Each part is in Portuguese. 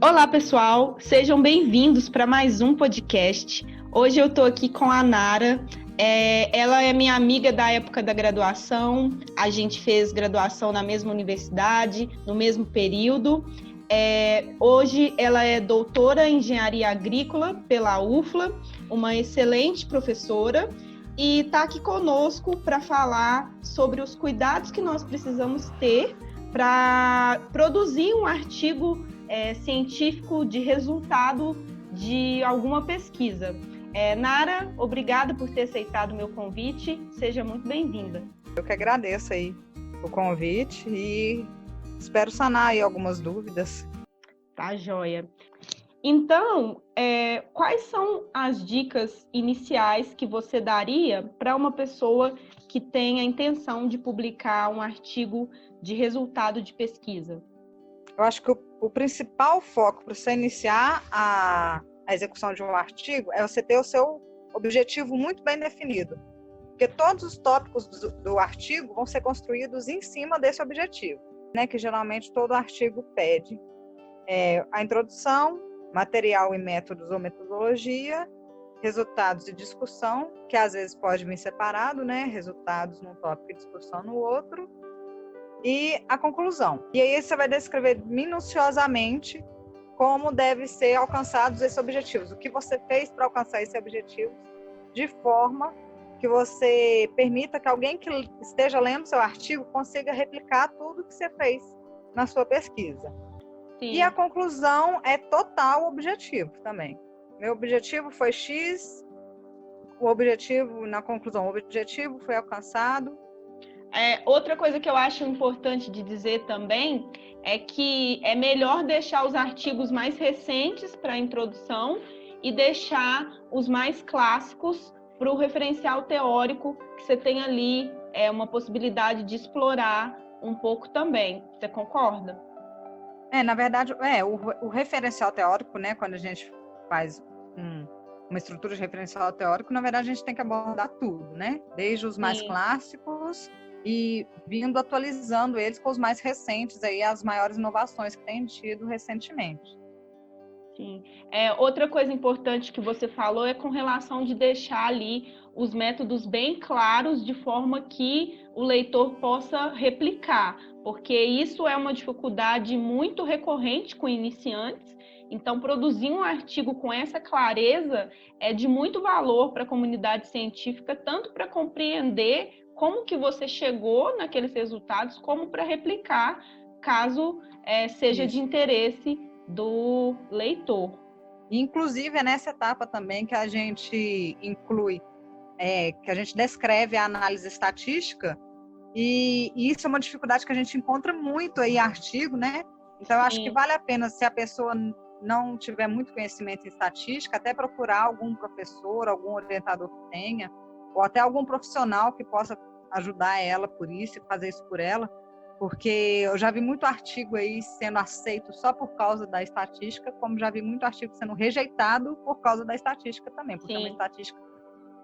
Olá, pessoal! Sejam bem-vindos para mais um podcast. Hoje eu estou aqui com a Nara. Ela é minha amiga da época da graduação. A gente fez graduação na mesma universidade, no mesmo período. Hoje ela é doutora em engenharia agrícola pela UFLA, uma excelente professora, e está aqui conosco para falar sobre os cuidados que nós precisamos ter para produzir um artigo científico de resultado de alguma pesquisa. Nara, obrigada por ter aceitado o meu convite. Seja muito bem-vinda. Eu que agradeço aí o convite e espero sanar aí algumas dúvidas. Tá, joia. Então, quais são as dicas iniciais que você daria para uma pessoa que tem a intenção de publicar um artigo de resultado de pesquisa? Eu acho que o principal foco para você iniciar a execução de um artigo é você ter o seu objetivo muito bem definido, porque todos os tópicos do artigo vão ser construídos em cima desse objetivo, né? Que geralmente todo artigo pede a introdução, material e métodos ou metodologia, resultados e discussão, que às vezes pode vir separado, né? Resultados num tópico e discussão no outro, e a conclusão. E aí você vai descrever minuciosamente como devem ser alcançados esses objetivos, o que você fez para alcançar esses objetivos, de forma que você permita que alguém que esteja lendo seu artigo consiga replicar tudo que você fez na sua pesquisa. Sim. E a conclusão é total objetivo também. Meu objetivo foi X, o objetivo foi alcançado. Outra coisa que eu acho importante de dizer também é que é melhor deixar os artigos mais recentes para a introdução e deixar os mais clássicos para o referencial teórico, que você tem ali uma possibilidade de explorar um pouco também. Você concorda? Na verdade, o referencial teórico, né, quando a gente faz uma estrutura de referencial teórico, na verdade a gente tem que abordar tudo, né? Desde os mais clássicos e vindo atualizando eles com os mais recentes, aí as maiores inovações que tem tido recentemente. Sim. Outra coisa importante que você falou é com relação de deixar ali os métodos bem claros, de forma que o leitor possa replicar, porque isso é uma dificuldade muito recorrente com iniciantes. Então, produzir um artigo com essa clareza é de muito valor para a comunidade científica, tanto para compreender como que você chegou naqueles resultados, como para replicar, caso seja de interesse do leitor. Inclusive, é nessa etapa também que a gente inclui, que a gente descreve a análise estatística, e isso é uma dificuldade que a gente encontra muito aí em artigo, né? Então, eu acho que vale a pena, se a pessoa não tiver muito conhecimento em estatística, até procurar algum professor, algum orientador que tenha, ou até algum profissional que possa ajudar ela por isso e fazer isso por ela, porque eu já vi muito artigo aí sendo aceito só por causa da estatística, como já vi muito artigo sendo rejeitado por causa da estatística também, porque é uma estatística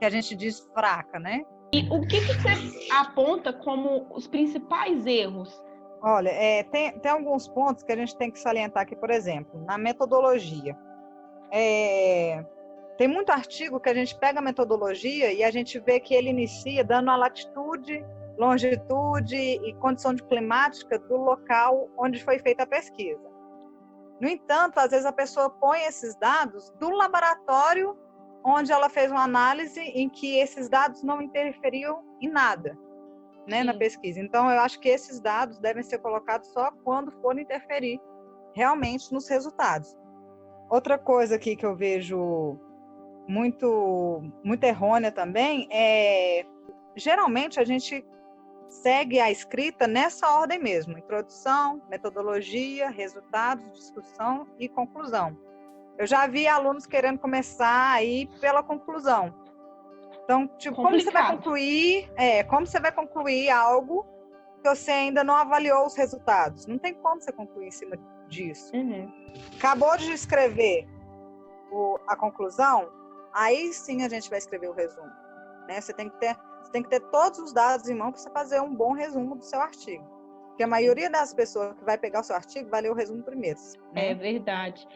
que a gente diz fraca, né? E o que você aponta como os principais erros? Olha, tem alguns pontos que a gente tem que salientar aqui, por exemplo, na metodologia. Tem muito artigo que a gente pega a metodologia e a gente vê que ele inicia dando a latitude, longitude e condição climática do local onde foi feita a pesquisa. No entanto, às vezes a pessoa põe esses dados do laboratório onde ela fez uma análise em que esses dados não interferiam em nada, né, na pesquisa. Então, eu acho que esses dados devem ser colocados só quando for interferir realmente nos resultados. Outra coisa aqui que eu vejo muito errônea também geralmente a gente segue a escrita nessa ordem mesmo: introdução, metodologia, resultados, discussão e conclusão. Eu já vi alunos querendo começar aí pela conclusão. Então, como você vai concluir algo que você ainda não avaliou os resultados? Não tem como você concluir em cima disso. Acabou de escrever a conclusão, aí sim a gente vai escrever o resumo, né? Você tem que ter todos os dados em mão para você fazer um bom resumo do seu artigo. Porque a maioria das pessoas que vai pegar o seu artigo vai ler o resumo primeiro. Né? É verdade.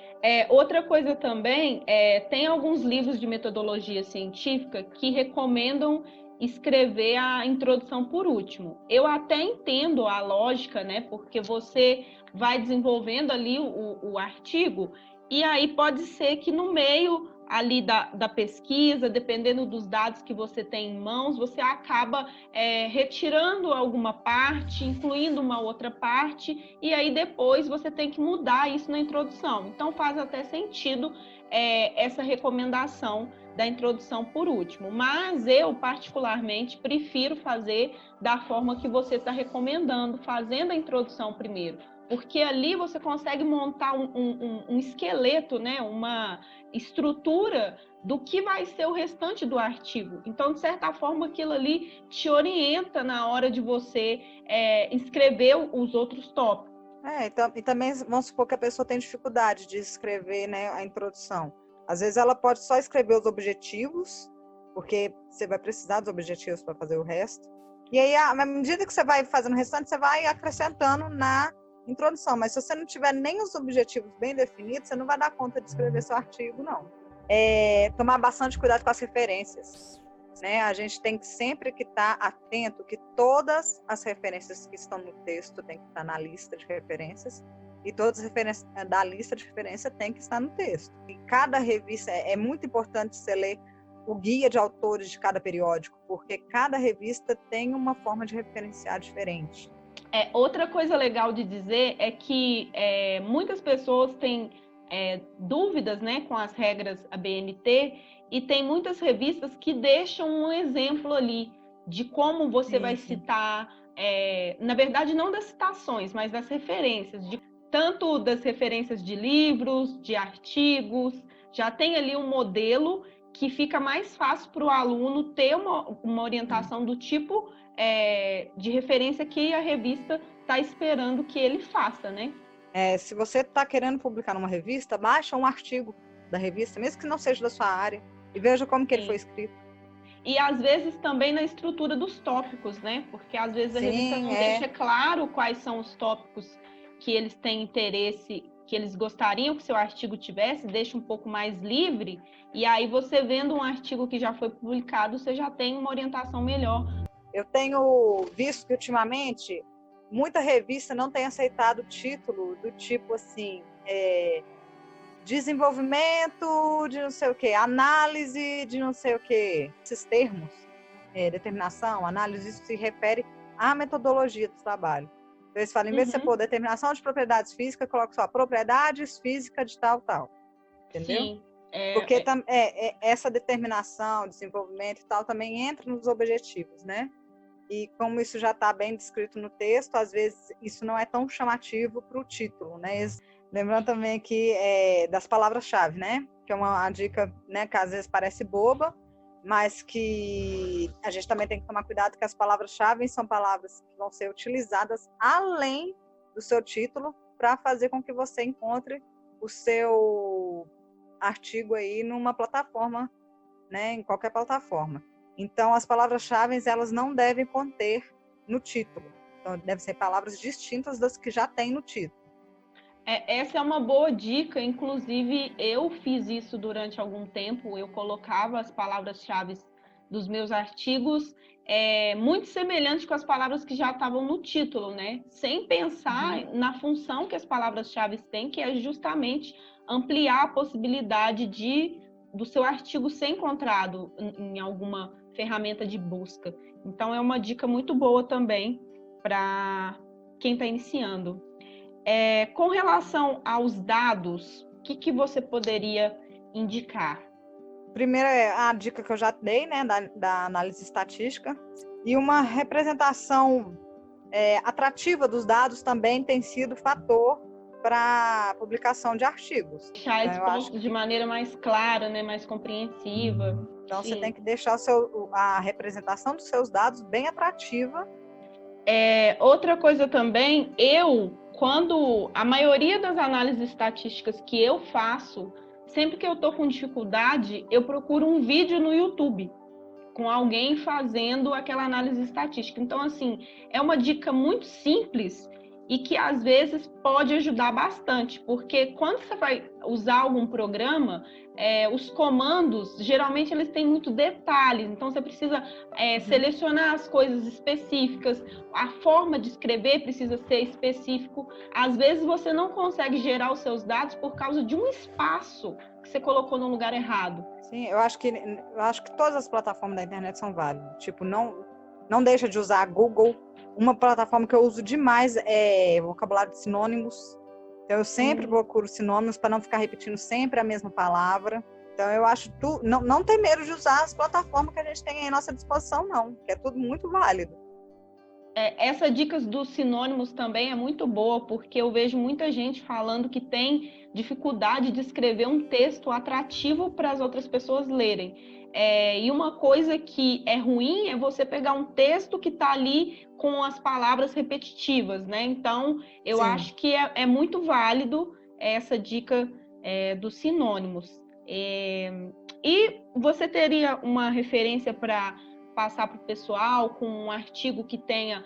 Outra coisa também, tem alguns livros de metodologia científica que recomendam escrever a introdução por último. Eu até entendo a lógica, né? Porque você vai desenvolvendo ali o artigo, e aí pode ser que no meio ali da pesquisa, dependendo dos dados que você tem em mãos, você acaba retirando alguma parte, incluindo uma outra parte, e aí depois você tem que mudar isso na introdução. Então faz até sentido essa recomendação da introdução por último, mas eu particularmente prefiro fazer da forma que você está recomendando, fazendo a introdução primeiro, porque ali você consegue montar um esqueleto, né? Uma estrutura do que vai ser o restante do artigo. Então, de certa forma, aquilo ali te orienta na hora de você escrever os outros tópicos. Então, e também vamos supor que a pessoa tem dificuldade de escrever, né, a introdução. Às vezes ela pode só escrever os objetivos, porque você vai precisar dos objetivos para fazer o resto. E aí, à medida que você vai fazendo o restante, você vai acrescentando na introdução. Mas se você não tiver nem os objetivos bem definidos, você não vai dar conta de escrever seu artigo, não. Tomar bastante cuidado com as referências. Né? A gente tem que sempre que estar atento que todas as referências que estão no texto têm que estar na lista de referências, e todas as referências da lista de referência têm que estar no texto. E cada revista, é muito importante você ler o guia de autores de cada periódico, porque cada revista tem uma forma de referenciar diferente. Outra coisa legal de dizer é que muitas pessoas têm dúvidas, né, com as regras ABNT, e tem muitas revistas que deixam um exemplo ali de como você vai citar, na verdade não das citações, mas das referências, tanto das referências de livros, de artigos, já tem ali um modelo que fica mais fácil para o aluno ter uma orientação do tipo de referência que a revista está esperando que ele faça, né? Se você está querendo publicar numa revista, baixa um artigo da revista, mesmo que não seja da sua área, e veja como que ele foi escrito. E às vezes também na estrutura dos tópicos, né? Porque às vezes a revista não deixa claro quais são os tópicos que eles têm interesse, que eles gostariam que seu artigo tivesse, deixa um pouco mais livre, e aí você vendo um artigo que já foi publicado, você já tem uma orientação melhor. Eu tenho visto que ultimamente muita revista não tem aceitado o título do tipo assim, desenvolvimento de não sei o quê, análise de não sei o quê. Esses termos, determinação, análise, isso se refere à metodologia do trabalho. Então, eles falam, em vez de você pôr determinação de propriedades físicas, coloca só propriedades físicas de tal. Entendeu? Sim. Porque essa determinação, desenvolvimento e tal, também entra nos objetivos, né? E como isso já está bem descrito no texto, às vezes isso não é tão chamativo para o título, né? Lembrando também que das palavras-chave, né? Que é uma dica, né, que às vezes parece boba, mas que a gente também tem que tomar cuidado que as palavras-chave são palavras que vão ser utilizadas além do seu título para fazer com que você encontre o seu artigo aí numa plataforma, né, em qualquer plataforma. Então, as palavras-chave, elas não devem conter no título. Então, devem ser palavras distintas das que já tem no título. Essa é uma boa dica, inclusive eu fiz isso durante algum tempo, eu colocava as palavras-chave dos meus artigos muito semelhantes com as palavras que já estavam no título, né? Sem pensar na função que as palavras-chave têm, que é justamente ampliar a possibilidade do seu artigo ser encontrado em alguma ferramenta de busca. Então, é uma dica muito boa também para quem está iniciando. Com relação aos dados, o que você poderia indicar? Primeiro é a dica que eu já dei, né, da análise estatística. E uma representação atrativa dos dados também tem sido fator para a publicação de artigos. Deixar expostos de maneira mais clara, né, mais compreensiva. Então, você tem que deixar a representação dos seus dados bem atrativa. Outra coisa também, quando a maioria das análises estatísticas que eu faço, sempre que eu estou com dificuldade, eu procuro um vídeo no YouTube com alguém fazendo aquela análise estatística. Então, assim, é uma dica muito simples e que às vezes pode ajudar bastante, porque quando você vai usar algum programa, os comandos, geralmente eles têm muito detalhes, então você precisa selecionar as coisas específicas, a forma de escrever precisa ser específico. Às vezes você não consegue gerar os seus dados por causa de um espaço que você colocou no lugar errado. Sim, eu acho que todas as plataformas da internet são válidas. Tipo, não deixa de usar a Google. Uma plataforma que eu uso demais é vocabulário de sinônimos. Então, eu sempre procuro sinônimos para não ficar repetindo sempre a mesma palavra. Então, eu acho não tem medo de usar as plataformas que a gente tem à nossa disposição, não. Que é tudo muito válido. Essa dica dos sinônimos também é muito boa, porque eu vejo muita gente falando que tem dificuldade de escrever um texto atrativo para as outras pessoas lerem. E uma coisa que é ruim é você pegar um texto que está ali com as palavras repetitivas, né? Então, eu Sim. acho que é muito válido essa dica dos sinônimos. E você teria uma referência para passar para o pessoal com um artigo que tenha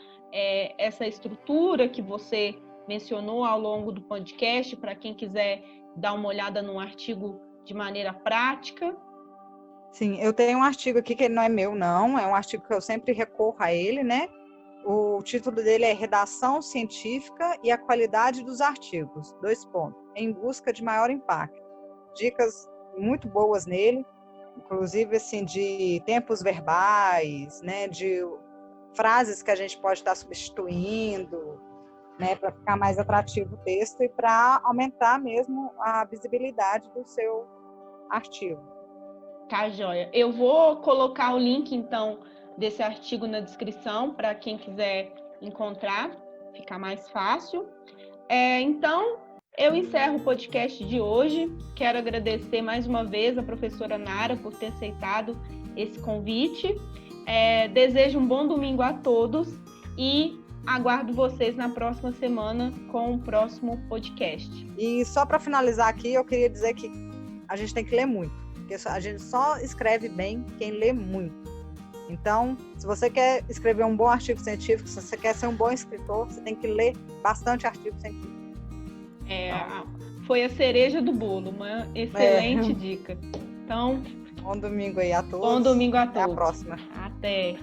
essa estrutura que você mencionou ao longo do podcast, para quem quiser dar uma olhada no artigo de maneira prática? Sim, eu tenho um artigo aqui que ele não é meu, não. É um artigo que eu sempre recorro a ele, né? O título dele é Redação Científica e a Qualidade dos Artigos. 2 pontos. Em busca de maior impacto. Dicas muito boas nele, inclusive assim, de tempos verbais, né? De frases que a gente pode estar substituindo, né? Para ficar mais atrativo o texto e para aumentar mesmo a visibilidade do seu artigo. Tá, joia. Eu vou colocar o link, então, desse artigo na descrição para quem quiser encontrar, ficar mais fácil. Então, eu encerro o podcast de hoje. Quero agradecer mais uma vez a professora Nara por ter aceitado esse convite. Desejo um bom domingo a todos e aguardo vocês na próxima semana com o próximo podcast. E só para finalizar aqui, eu queria dizer que a gente tem que ler muito. Porque a gente só escreve bem quem lê muito. Então, se você quer escrever um bom artigo científico, se você quer ser um bom escritor, você tem que ler bastante artigo científico. Foi a cereja do bolo, uma excelente dica. Então, bom domingo aí a todos. Bom domingo a todos. Até a próxima. Até.